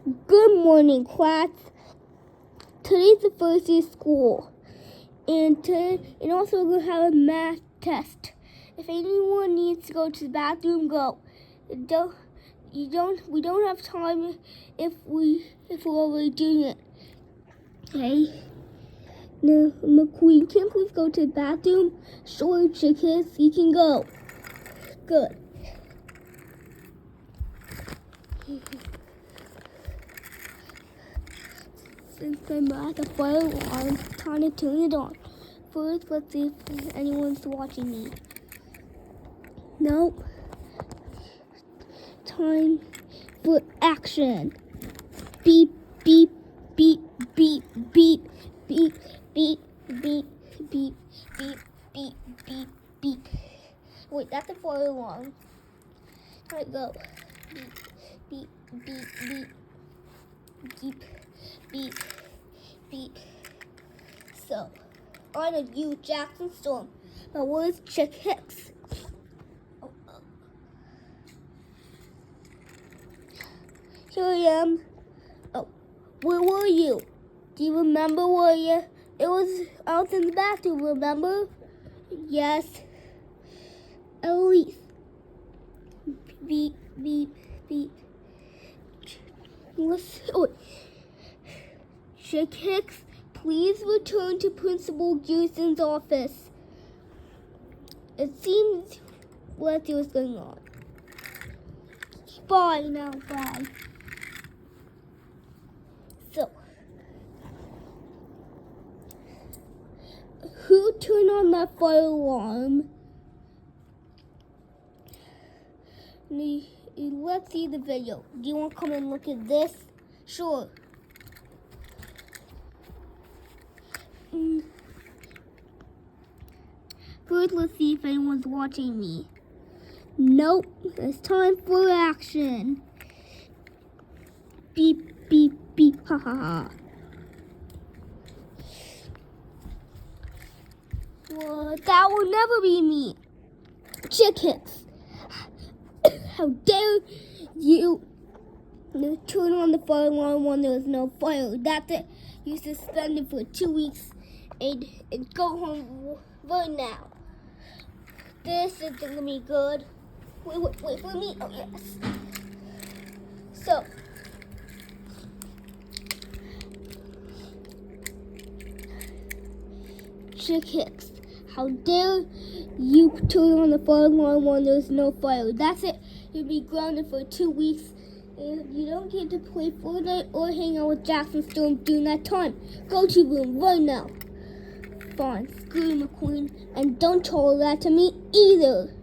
Good morning, class. Today's the first day of school, and also we're gonna have a math test. If anyone needs to go to the bathroom, go. We don't have time if we're already doing it. Okay. Now, McQueen, can you please go to the bathroom? Sure, Hicks, you can go. Good. Since I'm at the fire alarm, time to turn it on. First, let's see if anyone's watching me. Nope. Time for action. Beep, beep, beep, beep, beep, beep, beep, beep, beep, beep, beep, beep, beep. Wait, that's a fire alarm. Time to go. Beep, beep, beep, beep, beep, beep, beep. So, I'm gonna use Jackson Storm. But where's Chick Hicks? Here I am. Oh, where were you? Do you remember where you? It was out in the bathroom, remember? Yes. Elise. Beep, beep, beep. Chick Hicks, please return to Principal Houston's office. It seems let's see what's going on. Bye now, bye. So, who turned on that fire alarm? Let's see the video. Do you want to come and look at this? Sure. First, let's see if anyone's watching me. Nope. It's time for action. Beep, beep, beep, ha ha ha. Well, that will never be me. Chick Hicks. How dare you turn on the fire alarm when there was no fire? That's it. You suspended for 2 weeks and go home right now. This is gonna be good. Wait for me. Oh yes. So, Chick Hicks, how dare you turn on the fire alarm when there's no fire? That's it. You'll be grounded for 2 weeks. And you don't get to play Fortnite or hang out with Jackson Storm during that time. Go to your room right now. Fine, screw McQueen, and don't tell that to me either.